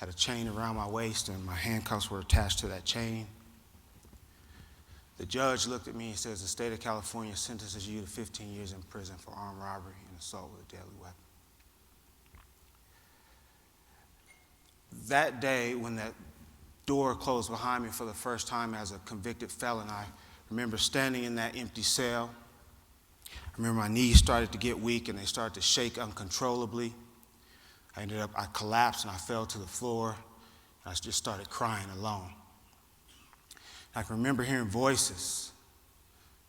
Had a chain around my waist, and my handcuffs were attached to that chain. The judge looked at me and says, the state of California sentences you to 15 years in prison for armed robbery and assault with a deadly weapon. That day, when that door closed behind me for the first time as a convicted felon, I remember standing in that empty cell. I remember my knees started to get weak and they started to shake uncontrollably. I collapsed and I fell to the floor. I just started crying alone. I can remember hearing voices.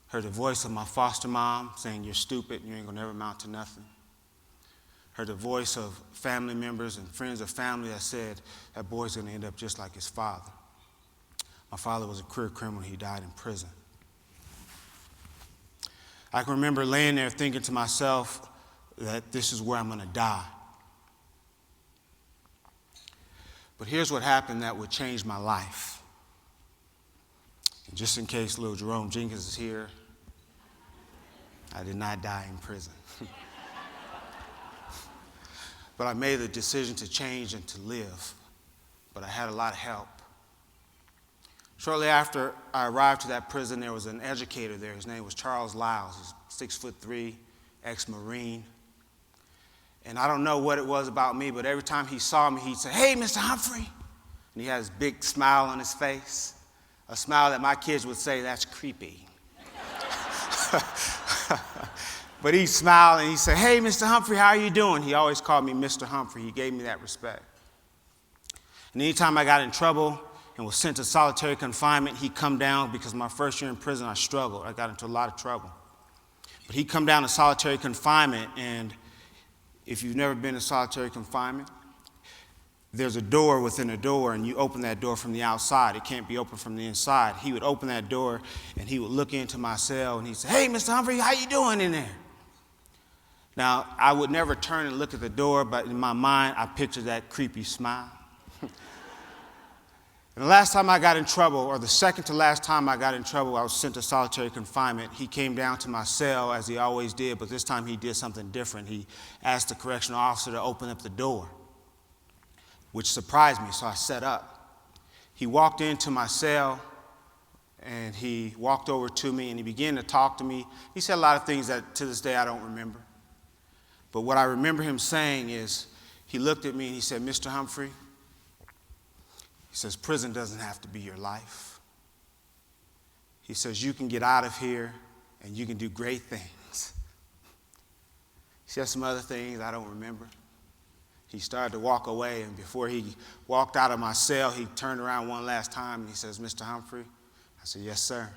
Heard the voice of my foster mom saying, "You're stupid, you ain't gonna never amount to nothing." Heard the voice of family members and friends of family that said, that boy's gonna end up just like his father. My father was a career criminal, he died in prison. I can remember laying there thinking to myself that this is where I'm gonna die. But here's what happened that would change my life. And just in case little Jerome Jenkins is here, I did not die in prison. But I made the decision to change and to live. But I had a lot of help. Shortly after I arrived to that prison, there was an educator there. His name was Charles Lyles. He's 6'3", ex-Marine. And I don't know what it was about me, but every time he saw me, he'd say, "Hey, Mr. Humphrey." And he had this big smile on his face, a smile that my kids would say, "That's creepy." But he'd smile and he'd say, "Hey, Mr. Humphrey, how are you doing?" He always called me Mr. Humphrey. He gave me that respect. And anytime I got in trouble and was sent to solitary confinement, he'd come down, because my first year in prison, I struggled. I got into a lot of trouble. But he'd come down to solitary confinement, and if you've never been in solitary confinement, there's a door within a door, and you open that door from the outside. It can't be opened from the inside. He would open that door, and he would look into my cell, and he'd say, "Hey, Mr. Humphrey, how you doing in there?" Now, I would never turn and look at the door, but in my mind, I pictured that creepy smile. And the last time I got in trouble, or the second to last time I got in trouble, I was sent to solitary confinement. He came down to my cell, as he always did, but this time he did something different. He asked the correctional officer to open up the door, which surprised me, so I sat up. He walked into my cell, and he walked over to me, and he began to talk to me. He said a lot of things that to this day I don't remember. But what I remember him saying is, he looked at me and he said, "Mr. Humphrey," he says, "prison doesn't have to be your life." He says, "You can get out of here and you can do great things." He said some other things I don't remember. He started to walk away, and before he walked out of my cell, he turned around one last time and he says, "Mr. Humphrey?" I said, "Yes, sir."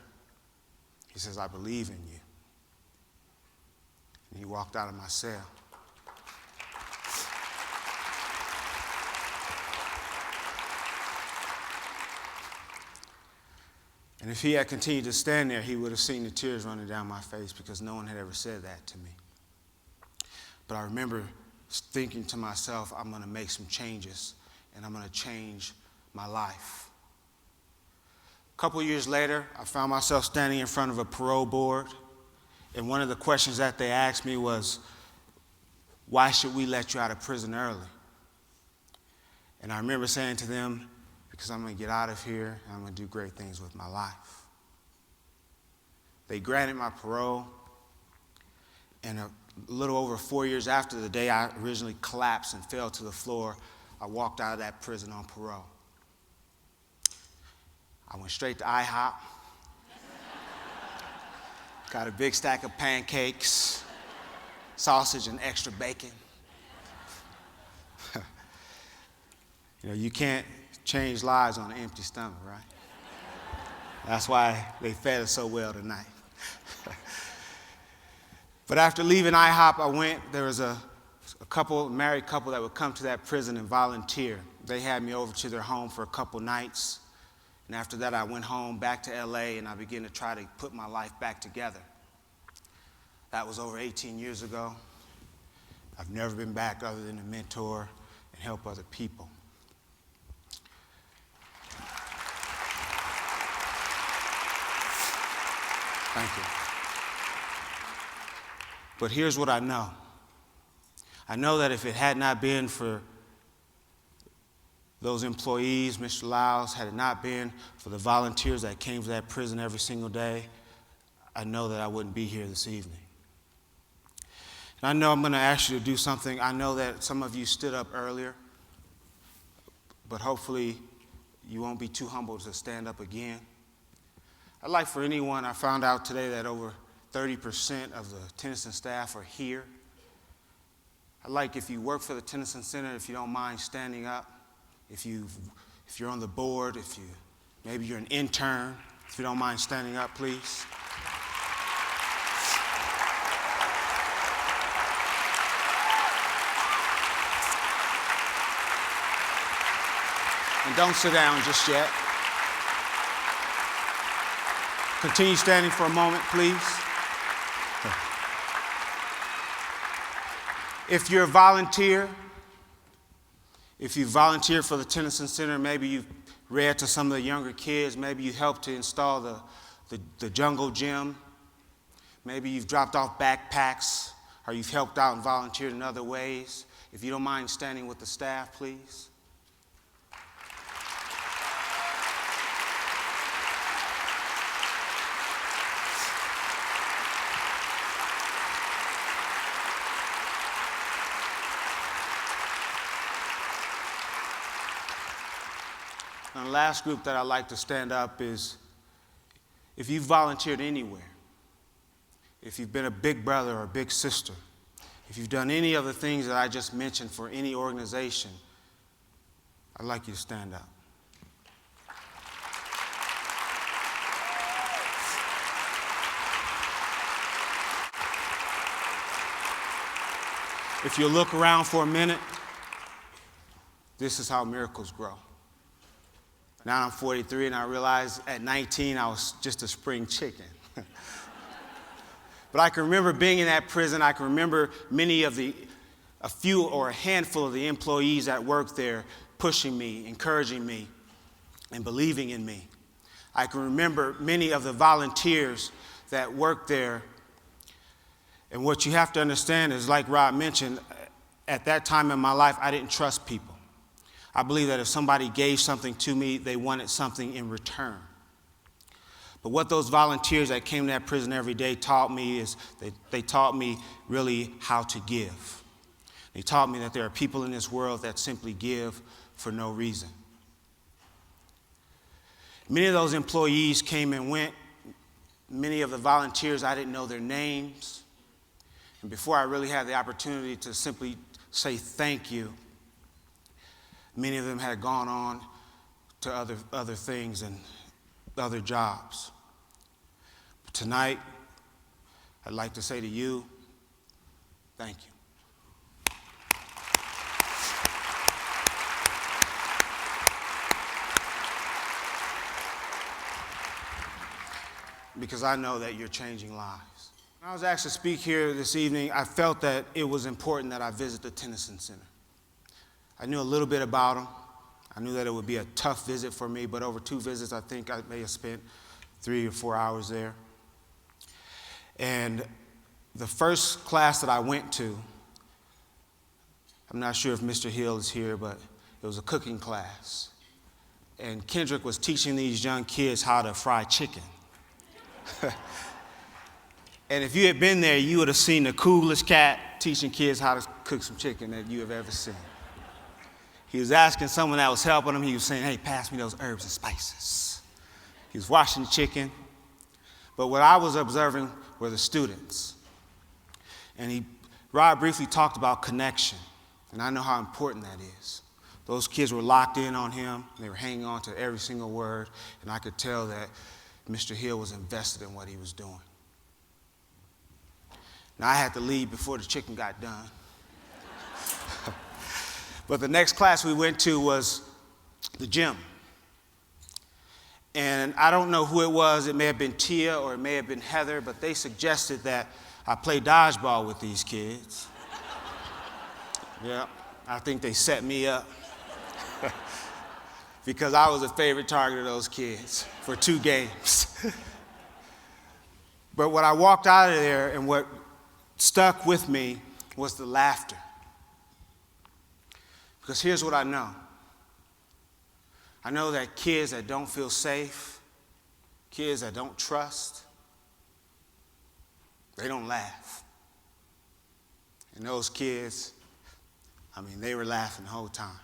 He says, "I believe in you." And he walked out of my cell. And if he had continued to stand there, he would have seen the tears running down my face, because no one had ever said that to me. But I remember thinking to myself, I'm going to make some changes, and I'm going to change my life. A couple years later, I found myself standing in front of a parole board, and one of the questions that they asked me was, "Why should we let you out of prison early?" And I remember saying to them, "Because I'm going to get out of here and I'm going to do great things with my life." They granted my parole, and a little over 4 years after the day I originally collapsed and fell to the floor, I walked out of that prison on parole. I went straight to IHOP, got a big stack of pancakes, sausage, and extra bacon. You can't change lives on an empty stomach, right? That's why they fed us so well tonight. But after leaving IHOP, there was a married couple that would come to that prison and volunteer. They had me over to their home for a couple nights. And after that, I went home back to LA, and I began to try to put my life back together. That was over 18 years ago. I've never been back other than to mentor and help other people. Thank you. But here's what I know. I know that if it had not been for those employees, Mr. Lyles, had it not been for the volunteers that came to that prison every single day, I know that I wouldn't be here this evening. And I know I'm going to ask you to do something. I know that some of you stood up earlier, but hopefully you won't be too humble to stand up again. I'd like for anyone, I found out today that over 30% of the Tennyson staff are here. I'd like, if you work for the Tennyson Center, if you don't mind standing up. If you're on the board, maybe you're an intern, if you don't mind standing up, please. And don't sit down just yet. Continue standing for a moment, please. If you're a volunteer, if you volunteer for the Tennyson Center, maybe you've read to some of the younger kids, maybe you helped to install the jungle gym, maybe you've dropped off backpacks, or you've helped out and volunteered in other ways. If you don't mind standing with the staff, please. And the last group that I'd like to stand up is, if you've volunteered anywhere, if you've been a big brother or a big sister, if you've done any of the things that I just mentioned for any organization, I'd like you to stand up. If you look around for a minute, this is how miracles grow. Now I'm 43 and I realize at 19 I was just a spring chicken. But I can remember being in that prison. I can remember a few or a handful of the employees that worked there pushing me, encouraging me, and believing in me. I can remember many of the volunteers that worked there. And what you have to understand is, like Rob mentioned, at that time in my life, I didn't trust people. I believe that if somebody gave something to me, they wanted something in return. But what those volunteers that came to that prison every day taught me is they taught me really how to give. They taught me that there are people in this world that simply give for no reason. Many of those employees came and went. Many of the volunteers, I didn't know their names. And before I really had the opportunity to simply say thank you, many of them had gone on to other things and other jobs. But tonight, I'd like to say to you, thank you. Because I know that you're changing lives. When I was asked to speak here this evening, I felt that it was important that I visit the Tennyson Center. I knew a little bit about them. I knew that it would be a tough visit for me, but over 2 visits, I think I may have spent 3 or 4 hours there. And the first class that I went to, I'm not sure if Mr. Hill is here, but it was a cooking class. And Kendrick was teaching these young kids how to fry chicken. And if you had been there, you would have seen the coolest cat teaching kids how to cook some chicken that you have ever seen. He was asking someone that was helping him, he was saying, "Hey, pass me those herbs and spices." He was washing the chicken. But what I was observing were the students. And Rob briefly talked about connection. And I know how important that is. Those kids were locked in on him. They were hanging on to every single word. And I could tell that Mr. Hill was invested in what he was doing. Now, I had to leave before the chicken got done. But the next class we went to was the gym. And I don't know who it was. It may have been Tia or it may have been Heather, but they suggested that I play dodgeball with these kids. Yeah, I think they set me up because I was a favorite target of those kids for 2 games. But when I walked out of there, and what stuck with me was the laughter. Because here's what I know. I know that kids that don't feel safe, kids that don't trust, they don't laugh. And those kids, they were laughing the whole time.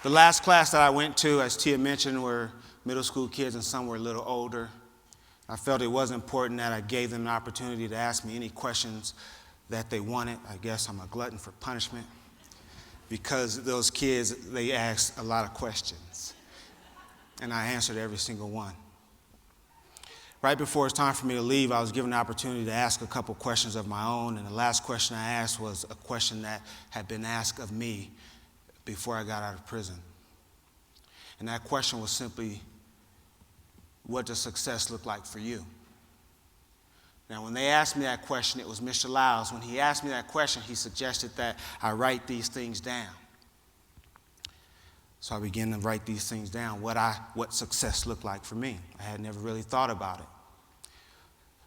The last class that I went to, as Tia mentioned, were middle school kids, and some were a little older. I felt it was important that I gave them an opportunity to ask me any questions that they wanted. I guess I'm a glutton for punishment, because those kids, they asked a lot of questions, and I answered every single one. Right before it's time for me to leave, I was given an opportunity to ask a couple questions of my own, and the last question I asked was a question that had been asked of me before I got out of prison. And that question was simply, what does success look like for you? Now, when they asked me that question, it was Mr. Lyles. When he asked me that question, he suggested that I write these things down. So I began to write these things down, what success looked like for me. I had never really thought about it.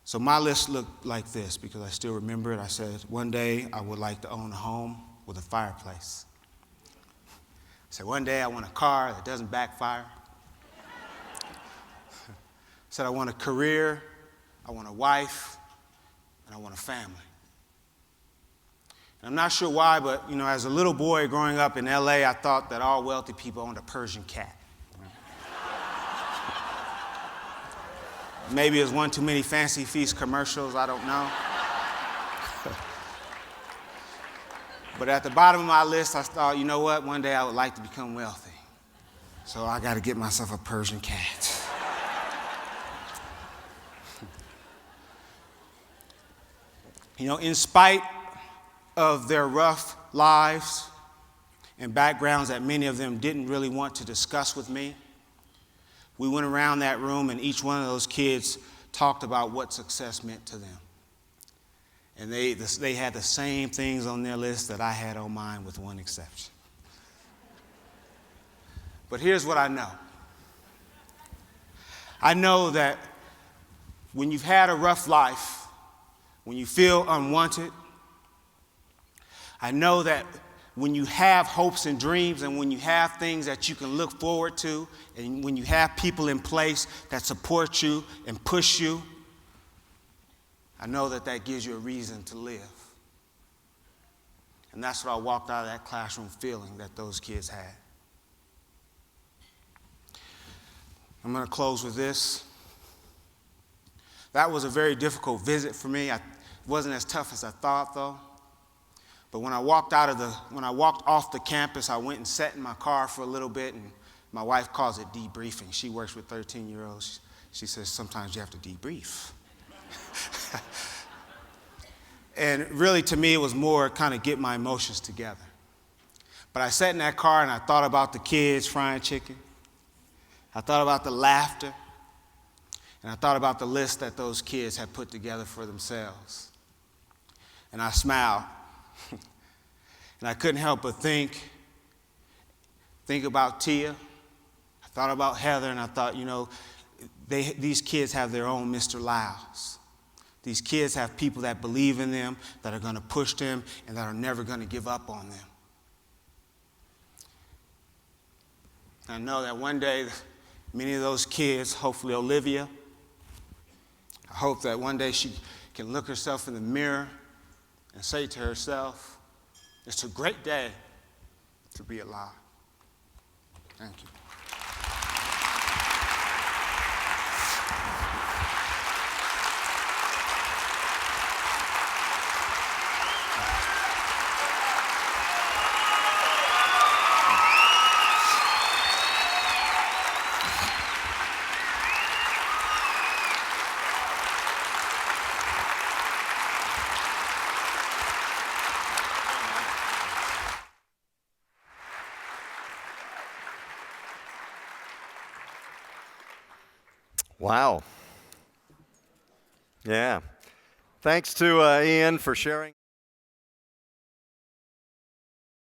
So my list looked like this, because I still remember it. I said, one day I would like to own a home with a fireplace. I said, one day I want a car that doesn't backfire. I said, I want a career, I want a wife, and I want a family. And I'm not sure why, but as a little boy growing up in LA, I thought that all wealthy people owned a Persian cat. Maybe it was one too many Fancy Feast commercials, I don't know. But at the bottom of my list, I thought, you know what? One day I would like to become wealthy. So I got to get myself a Persian cat. In spite of their rough lives and backgrounds that many of them didn't really want to discuss with me, we went around that room, and each one of those kids talked about what success meant to them. And they had the same things on their list that I had on mine, with one exception. But here's what I know. I know that when you've had a rough life, when you feel unwanted, I know that when you have hopes and dreams, and when you have things that you can look forward to, and when you have people in place that support you and push you, I know that that gives you a reason to live. And that's what I walked out of that classroom feeling that those kids had. I'm going to close with this. That was a very difficult visit for me. It wasn't as tough as I thought, though. But when I walked off the campus, I went and sat in my car for a little bit, and my wife calls it debriefing. She works with 13-year-olds. She says sometimes you have to debrief. And really, to me, it was more kind of get my emotions together. But I sat in that car and I thought about the kids frying chicken. I thought about the laughter. And I thought about the list that those kids had put together for themselves. And I smiled. And I couldn't help but think about Tia. I thought about Heather, and I thought, these kids have their own Mr. Lyles. These kids have people that believe in them, that are going to push them, and that are never going to give up on them. I know that one day, many of those kids, hopefully Olivia, I hope that one day she can look herself in the mirror and say to herself, it's a great day to be alive. Thank you. Wow. Yeah. Thanks to Ian for sharing.